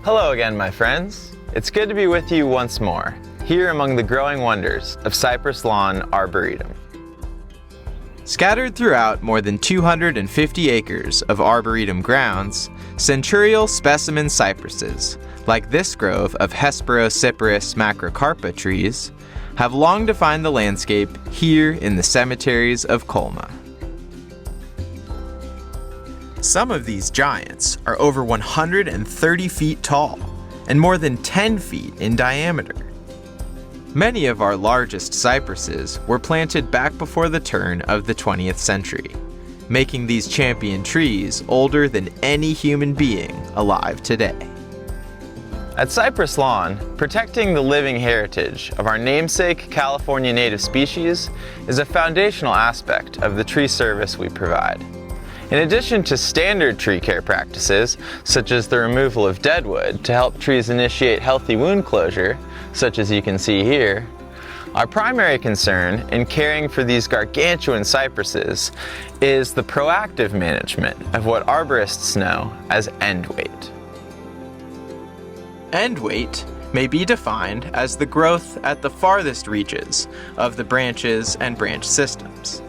Hello again, my friends. It's good to be with you once more, here among the growing wonders of Cypress Lawn Arboretum. Scattered throughout more than 250 acres of Arboretum grounds, centurial specimen cypresses, like this grove of Hesperocyparis macrocarpa trees, have long defined the landscape here in the cemeteries of Colma. Some of these giants are over 130 feet tall and more than 10 feet in diameter. Many of our largest cypresses were planted back before the turn of the 20th century, making these champion trees older than any human being alive today. At Cypress Lawn, protecting the living heritage of our namesake California native species is a foundational aspect of the tree service we provide. In addition to standard tree care practices, such as the removal of deadwood to help trees initiate healthy wound closure, such as you can see here, our primary concern in caring for these gargantuan cypresses is the proactive management of what arborists know as end weight. End weight may be defined as the growth at the farthest reaches of the branches and branch systems.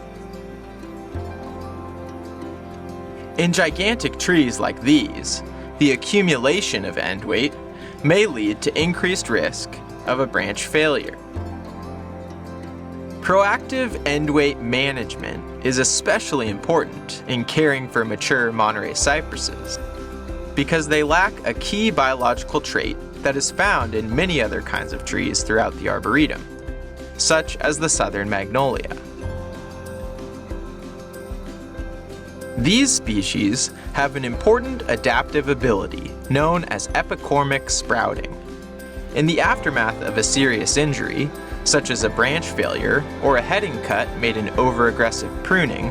In gigantic trees like these, the accumulation of end weight may lead to increased risk of a branch failure. Proactive end weight management is especially important in caring for mature Monterey cypresses because they lack a key biological trait that is found in many other kinds of trees throughout the Arboretum, such as the southern magnolia. These species have an important adaptive ability known as epicormic sprouting. In the aftermath of a serious injury, such as a branch failure or a heading cut made in over-aggressive pruning,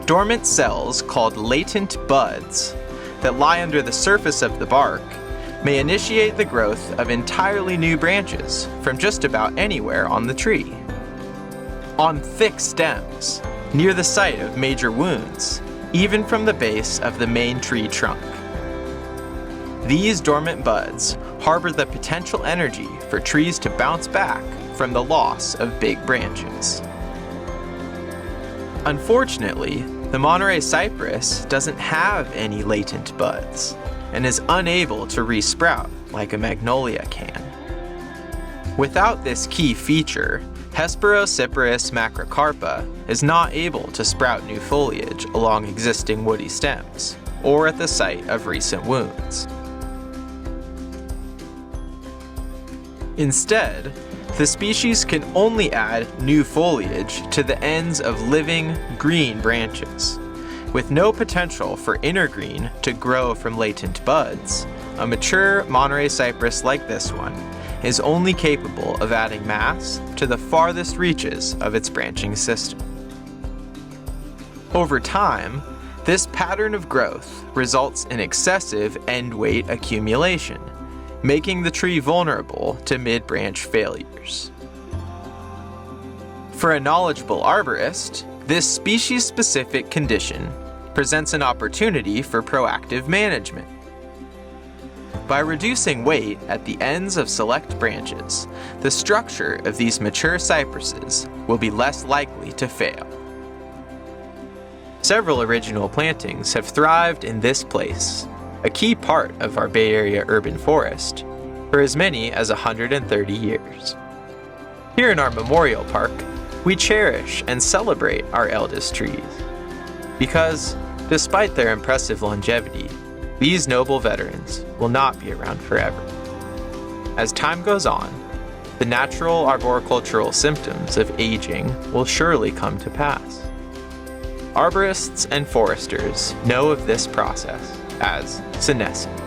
dormant cells called latent buds that lie under the surface of the bark may initiate the growth of entirely new branches from just about anywhere on the tree. On thick stems, near the site of major wounds, even from the base of the main tree trunk. These dormant buds harbor the potential energy for trees to bounce back from the loss of big branches. Unfortunately, the Monterey Cypress doesn't have any latent buds and is unable to resprout like a magnolia can. Without this key feature, Hesperocyparis macrocarpa is not able to sprout new foliage along existing woody stems or at the site of recent wounds. Instead, the species can only add new foliage to the ends of living green branches. With no potential for inner green to grow from latent buds, a mature Monterey cypress like this one is only capable of adding mass to the farthest reaches of its branching system. Over time, this pattern of growth results in excessive end weight accumulation, making the tree vulnerable to mid-branch failures. For a knowledgeable arborist, this species-specific condition presents an opportunity for proactive management. By reducing weight at the ends of select branches, the structure of these mature cypresses will be less likely to fail. Several original plantings have thrived in this place, a key part of our Bay Area urban forest, for as many as 130 years. Here in our memorial park, we cherish and celebrate our eldest trees, because despite their impressive longevity, these noble veterans will not be around forever. As time goes on, the natural arboricultural symptoms of aging will surely come to pass. Arborists and foresters know of this process as senescence.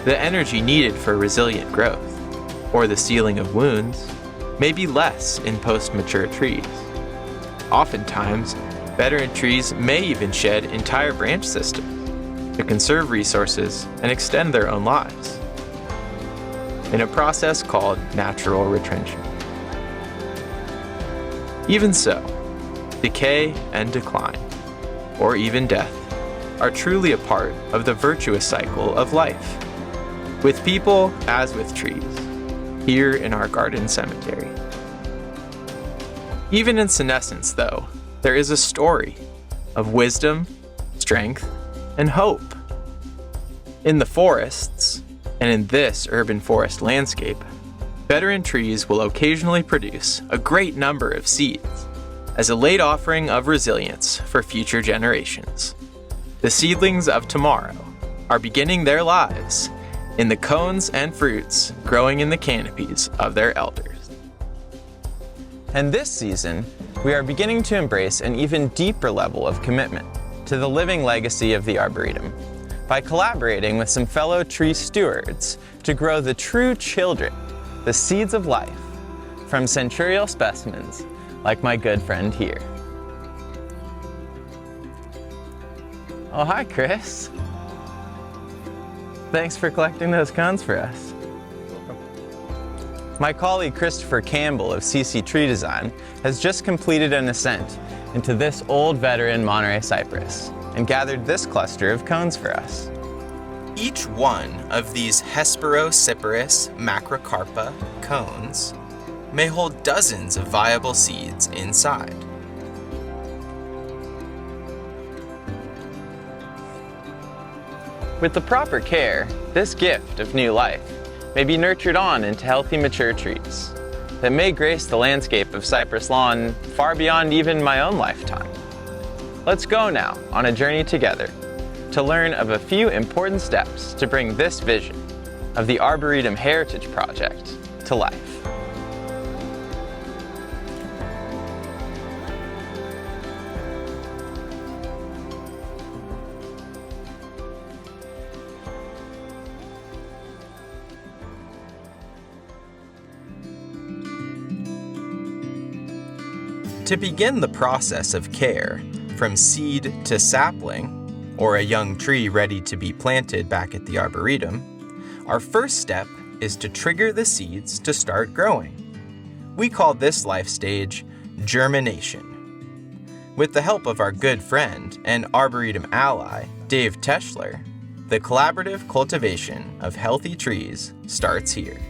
The energy needed for resilient growth, or the sealing of wounds, may be less in post-mature trees. Oftentimes, veteran trees may even shed entire branch systems to conserve resources and extend their own lives, in a process called natural retrenchment. Even so, decay and decline, or even death, are truly a part of the virtuous cycle of life. with people as with trees, here in our garden cemetery. Even in senescence, though, there is a story of wisdom, strength, and hope. In the forests, and in this urban forest landscape, veteran trees will occasionally produce a great number of seeds as a late offering of resilience for future generations. The seedlings of tomorrow are beginning their lives in the cones and fruits growing in the canopies of their elders. And this season, we are beginning to embrace an even deeper level of commitment to the living legacy of the Arboretum by collaborating with some fellow tree stewards to grow the true children, the seeds of life, from centurial specimens like my good friend here. Oh, hi, Chris. Thanks for collecting those cones for us. My colleague Christopher Campbell of CC Tree Design has just completed an ascent into this old veteran Monterey Cypress and gathered this cluster of cones for us. Each one of these Hesperocyparis macrocarpa cones may hold dozens of viable seeds inside. With the proper care, this gift of new life may be nurtured on into healthy mature trees that may grace the landscape of Cypress Lawn far beyond even my own lifetime. Let's go now on a journey together to learn of a few important steps to bring this vision of the Arboretum Heritage Project to life. To begin the process of care, from seed to sapling, or a young tree ready to be planted back at the Arboretum, our first step is to trigger the seeds to start growing. We call this life stage germination. With the help of our good friend and Arboretum ally, Dave Teschler, the collaborative cultivation of healthy trees starts here.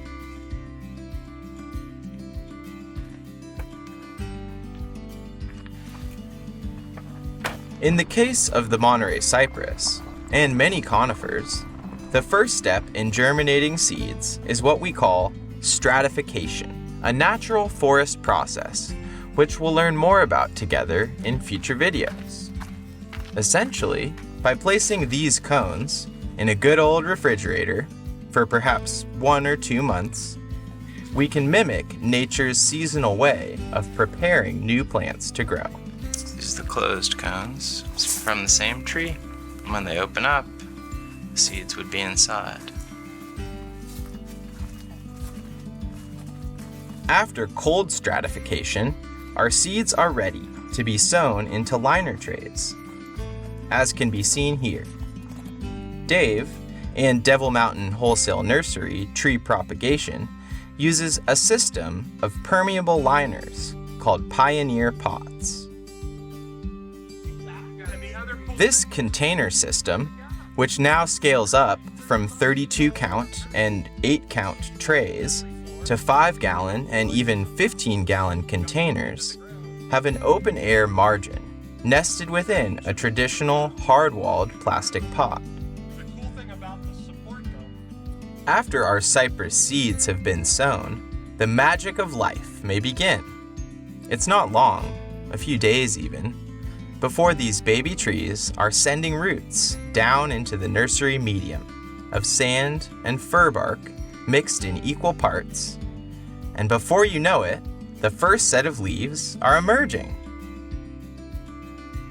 In the case of the Monterey Cypress, and many conifers, the first step in germinating seeds is what we call stratification, a natural forest process, which we'll learn more about together in future videos. Essentially, by placing these cones in a good old refrigerator for perhaps 1 or 2 months, we can mimic nature's seasonal way of preparing new plants to grow. These are the closed cones from the same tree. When they open up, the seeds would be inside. After cold stratification, our seeds are ready to be sown into liner trays, as can be seen here. Dave and Devil Mountain Wholesale Nursery Tree Propagation uses a system of permeable liners called Pioneer pots. This container system, which now scales up from 32 count and 8 count trays to 5-gallon and even 15-gallon containers, have an open air margin nested within a traditional hard-walled plastic pot. After our cypress seeds have been sown, the magic of life may begin. It's not long, a few days even, before these baby trees are sending roots down into the nursery medium of sand and fir bark mixed in equal parts. And before you know it, the first set of leaves are emerging.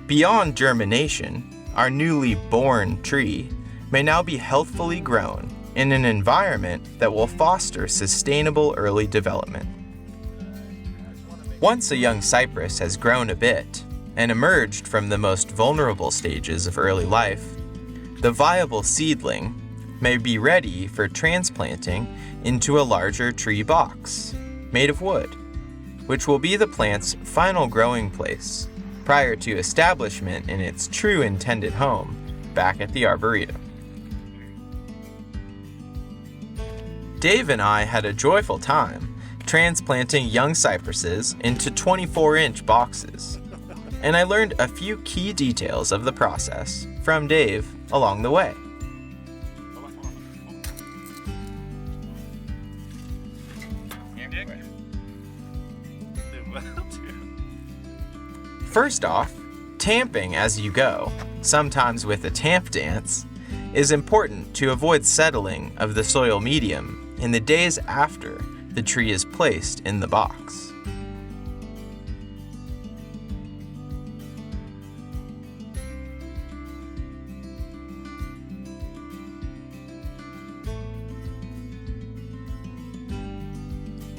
Beyond germination, our newly born tree may now be healthfully grown in an environment that will foster sustainable early development. Once a young cypress has grown a bit and emerged from the most vulnerable stages of early life, the viable seedling may be ready for transplanting into a larger tree box made of wood, which will be the plant's final growing place prior to establishment in its true intended home back at the Arboretum. Dave and I had a joyful time transplanting young cypresses into 24-inch boxes, and I learned a few key details of the process from Dave along the way. First off, tamping as you go, sometimes with a tamp dance, is important to avoid settling of the soil medium in the days after the tree is placed in the box.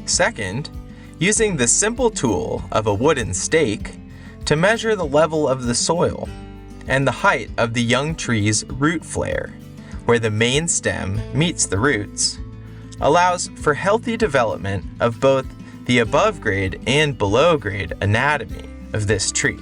Second, using the simple tool of a wooden stake to measure the level of the soil and the height of the young tree's root flare, where the main stem meets the roots, allows for healthy development of both the above grade and below grade anatomy of this tree.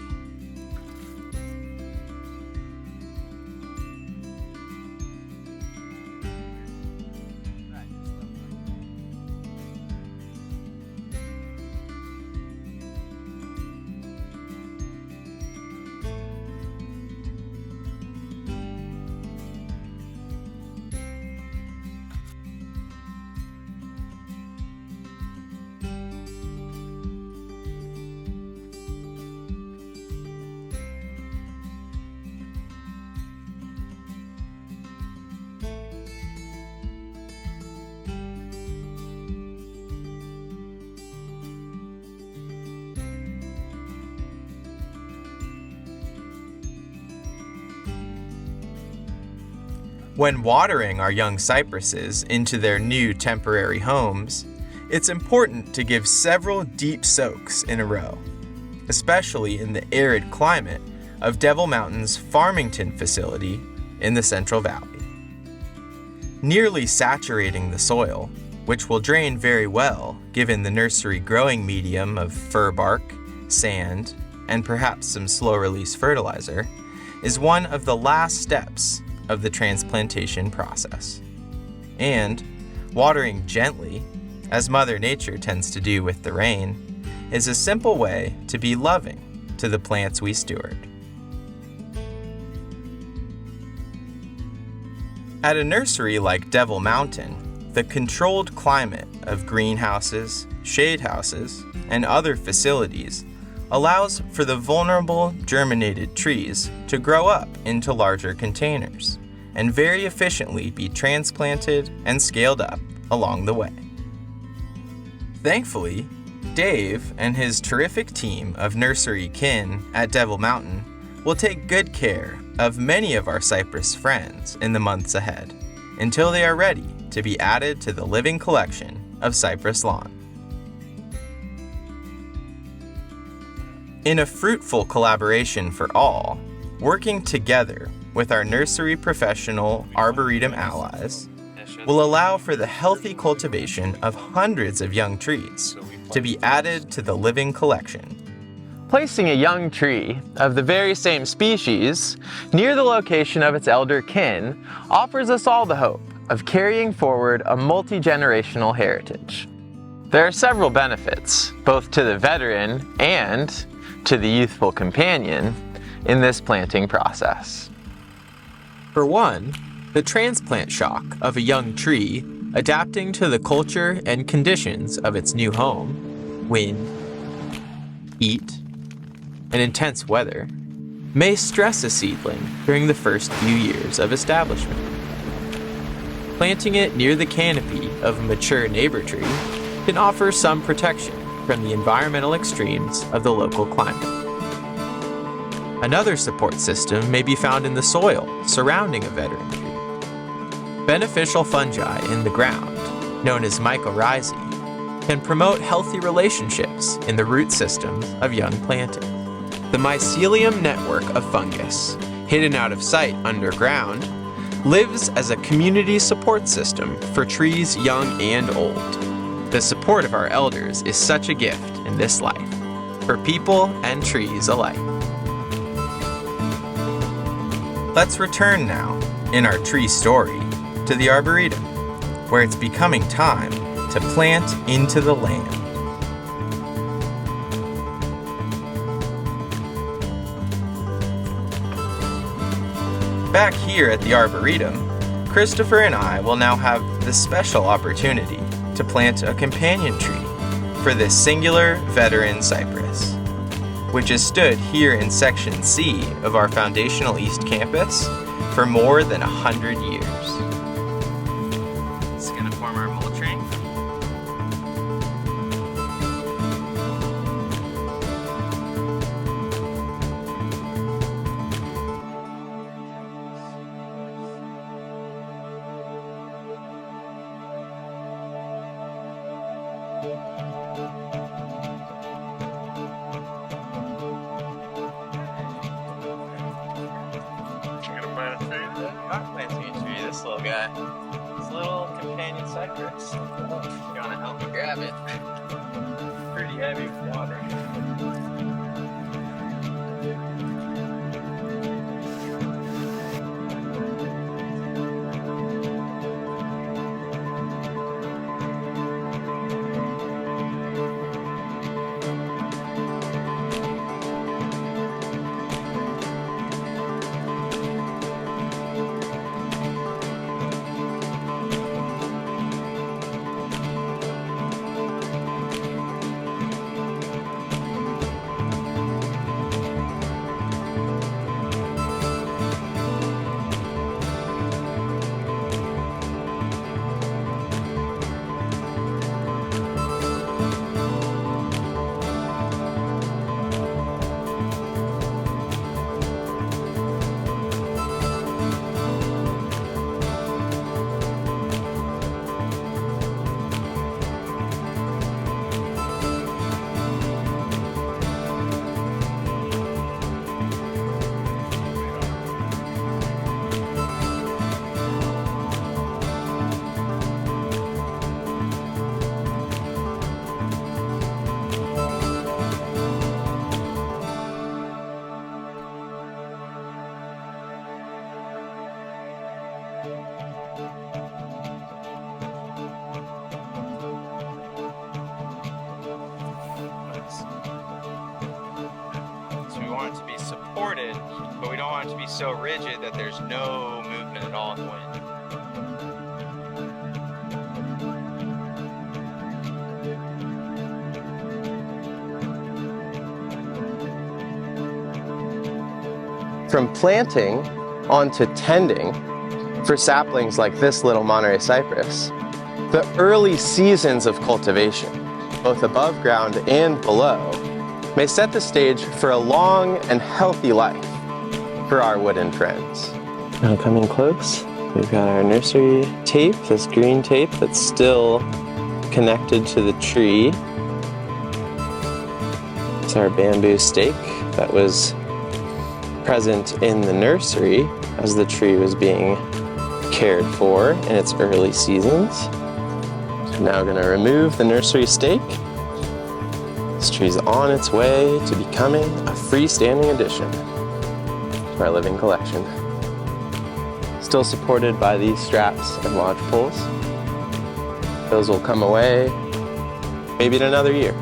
When watering our young cypresses into their new temporary homes, it's important to give several deep soaks in a row, especially in the arid climate of Devil Mountain's Farmington facility in the Central Valley. Nearly saturating the soil, which will drain very well given the nursery growing medium of fir bark, sand, and perhaps some slow-release fertilizer, is one of the last steps of the transplantation process. And watering gently, as Mother Nature tends to do with the rain, is a simple way to be loving to the plants we steward. At a nursery like Devil Mountain, the controlled climate of greenhouses, shade houses, and other facilities allows for the vulnerable germinated trees to grow up into larger containers and very efficiently be transplanted and scaled up along the way. Thankfully, Dave and his terrific team of nursery kin at Devil Mountain will take good care of many of our cypress friends in the months ahead until they are ready to be added to the living collection of Cypress Lawn. In a fruitful collaboration for all, working together with our nursery professional Arboretum allies will allow for the healthy cultivation of hundreds of young trees to be added to the living collection. Placing a young tree of the very same species near the location of its elder kin offers us all the hope of carrying forward a multi-generational heritage. There are several benefits, both to the veteran and to the youthful companion, in this planting process. For one, the transplant shock of a young tree adapting to the culture and conditions of its new home, wind, heat, and intense weather, may stress a seedling during the first few years of establishment. Planting it near the canopy of a mature neighbor tree can offer some protection from the environmental extremes of the local climate. Another support system may be found in the soil surrounding a veteran tree. Beneficial fungi in the ground, known as mycorrhizae, can promote healthy relationships in the root systems of young plantings. The mycelium network of fungus, hidden out of sight underground, lives as a community support system for trees young and old. The support of our elders is such a gift in this life, for people and trees alike. Let's return now, in our tree story, to the Arboretum, where it's becoming time to plant into the land. Back here at the Arboretum, Christopher and I will now have the special opportunity to plant a companion tree for this singular veteran cypress, which has stood here in Section C of our Foundational East Campus for more than 100 years. It's going to form our mulching. Planting a tree, this little guy. This little companion cypress. You want to help me grab it? Pretty heavy with water. Want it to be supported, but we don't want it to be so rigid that there's no movement at all in the wind. From planting onto tending for saplings like this little Monterey Cypress, the early seasons of cultivation, both above ground and below, may set the stage for a long and healthy life for our wooden friends. Now coming close, we've got our nursery tape, this green tape that's still connected to the tree. It's our bamboo stake that was present in the nursery as the tree was being cared for in its early seasons. So now going to remove the nursery stake. This tree's on its way to becoming a freestanding addition to our living collection. Still supported by these straps and lodge poles. Those will come away maybe in another year.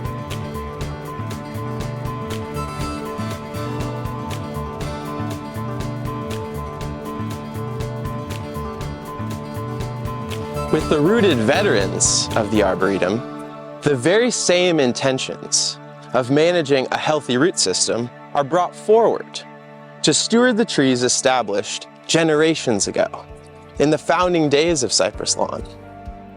With the rooted veterans of the Arboretum, the very same intentions of managing a healthy root system are brought forward to steward the trees established generations ago in the founding days of Cypress Lawn.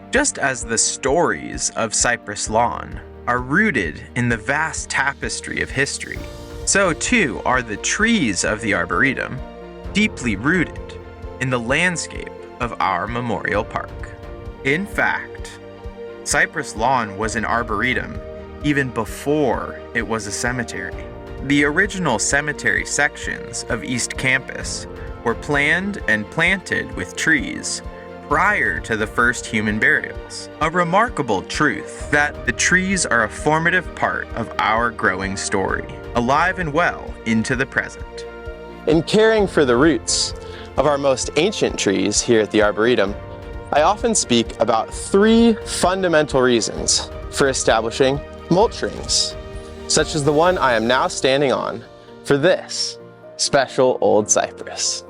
Just as the stories of Cypress Lawn are rooted in the vast tapestry of history, so too are the trees of the Arboretum deeply rooted in the landscape of our memorial park. In fact, Cypress Lawn was an arboretum even before it was a cemetery. The original cemetery sections of East Campus were planned and planted with trees prior to the first human burials. A remarkable truth that the trees are a formative part of our growing story, alive and well into the present. In caring for the roots of our most ancient trees here at the Arboretum, I often speak about 3 fundamental reasons for establishing mulch rings, such as the one I am now standing on for this special old cypress.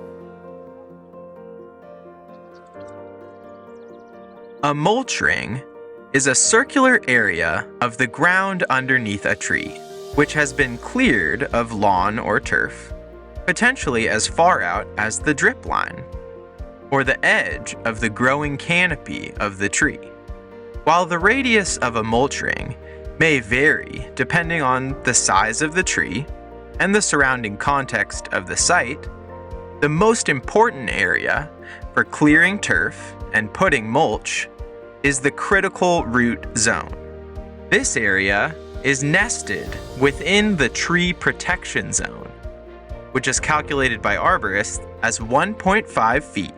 A mulch ring is a circular area of the ground underneath a tree, which has been cleared of lawn or turf, potentially as far out as the drip line, or the edge of the growing canopy of the tree. While the radius of a mulch ring may vary depending on the size of the tree and the surrounding context of the site, the most important area for clearing turf and putting mulch is the critical root zone. This area is nested within the tree protection zone, which is calculated by arborists as 1.5 feet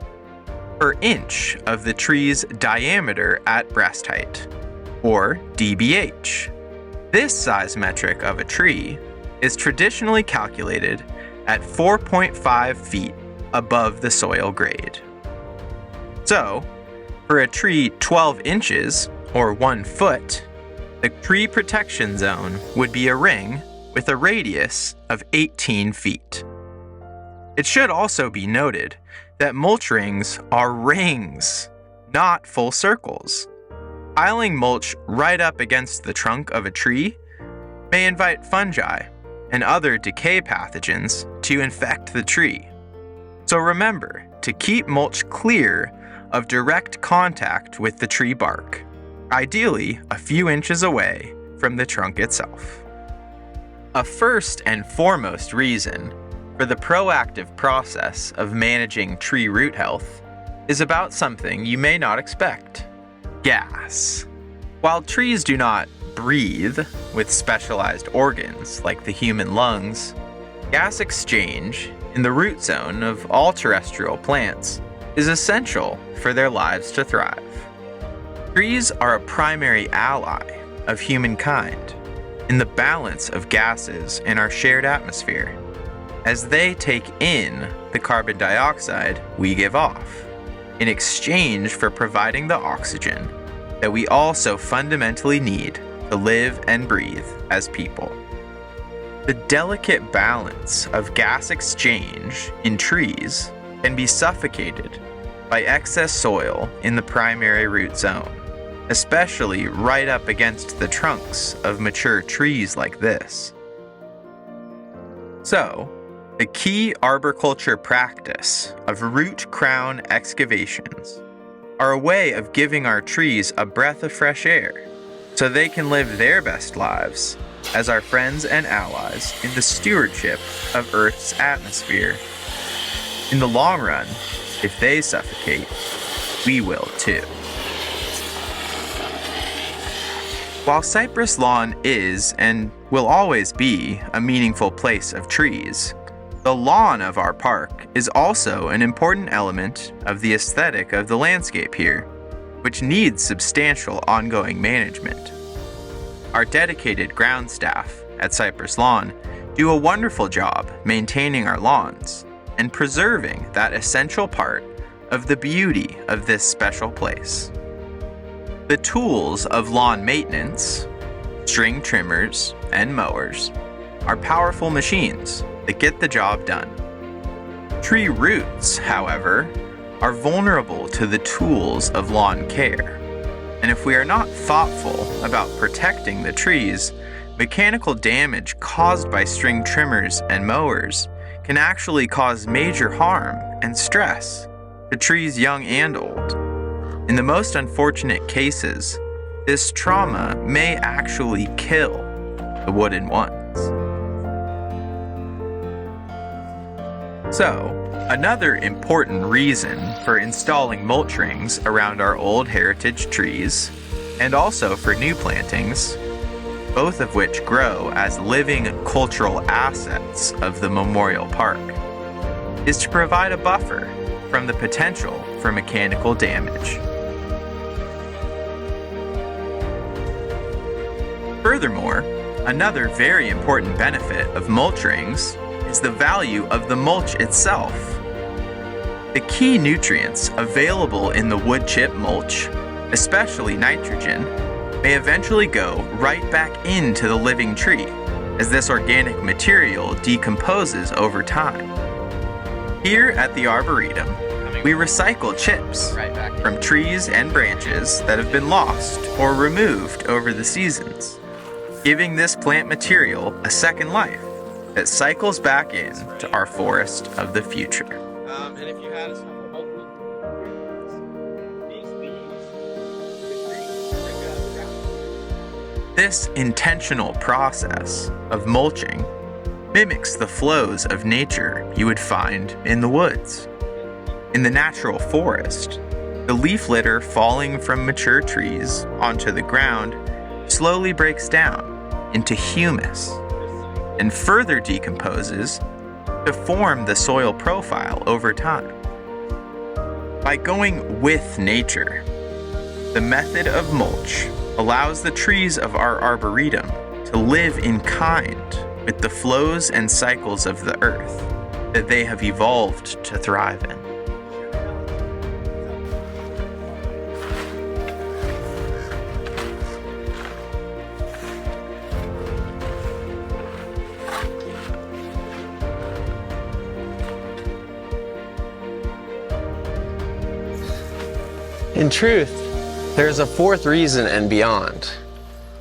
per inch of the tree's diameter at breast height, or DBH. This size metric of a tree is traditionally calculated at 4.5 feet above the soil grade. So, for a tree 12 inches, or 1 foot, the tree protection zone would be a ring with a radius of 18 feet. It should also be noted that mulch rings are rings, not full circles. Piling mulch right up against the trunk of a tree may invite fungi and other decay pathogens to infect the tree. So remember to keep mulch clear of direct contact with the tree bark, ideally a few inches away from the trunk itself. A first and foremost reason for the proactive process of managing tree root health is about something you may not expect: gas. While trees do not breathe with specialized organs like the human lungs, gas exchange in the root zone of all terrestrial plants is essential for their lives to thrive. Trees are a primary ally of humankind in the balance of gases in our shared atmosphere, as they take in the carbon dioxide we give off, in exchange for providing the oxygen that we also fundamentally need to live and breathe as people. The delicate balance of gas exchange in trees can be suffocated by excess soil in the primary root zone, especially right up against the trunks of mature trees like this. So, the key arboriculture practice of root crown excavations are a way of giving our trees a breath of fresh air so they can live their best lives as our friends and allies in the stewardship of Earth's atmosphere. In the long run, if they suffocate, we will too. While Cypress Lawn is and will always be a meaningful place of trees, the lawn of our park is also an important element of the aesthetic of the landscape here, which needs substantial ongoing management. Our dedicated ground staff at Cypress Lawn do a wonderful job maintaining our lawns and preserving that essential part of the beauty of this special place. The tools of lawn maintenance, string trimmers and mowers, are powerful machines that get the job done. Tree roots, however, are vulnerable to the tools of lawn care, and if we are not thoughtful about protecting the trees, mechanical damage caused by string trimmers and mowers can actually cause major harm and stress to trees young and old. In the most unfortunate cases, this trauma may actually kill the wooden ones. So, another important reason for installing mulch rings around our old heritage trees, and also for new plantings, both of which grow as living cultural assets of the Memorial Park, is to provide a buffer from the potential for mechanical damage. Furthermore, another very important benefit of mulch rings is the value of the mulch itself. The key nutrients available in the wood chip mulch, especially nitrogen, may eventually go right back into the living tree as this organic material decomposes over time. Here at the Arboretum, we recycle chips from trees and branches that have been lost or removed over the seasons, giving this plant material a second life that cycles back into our forest of the future. And if you had a summer husband, these leaves, This intentional process of mulching mimics the flows of nature you would find in the woods. In the natural forest, the leaf litter falling from mature trees onto the ground slowly breaks down into humus and further decomposes to form the soil profile over time. By going with nature, the method of mulch allows the trees of our arboretum to live in kind with the flows and cycles of the earth that they have evolved to thrive in. In truth, there is a fourth reason and beyond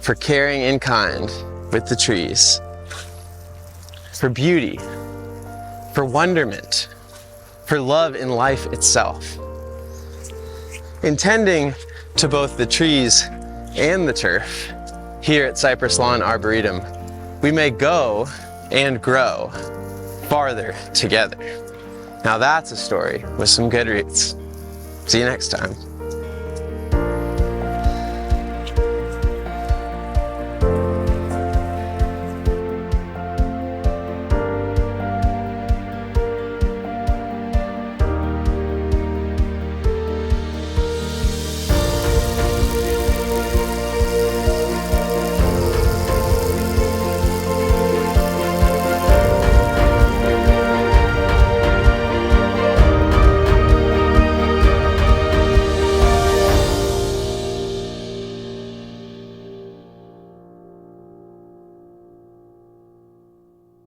for caring in kind with the trees. For beauty, for wonderment, for love in life itself. In tending to both the trees and the turf, here at Cypress Lawn Arboretum, we may go and grow farther together. Now that's a story with some good roots. See you next time.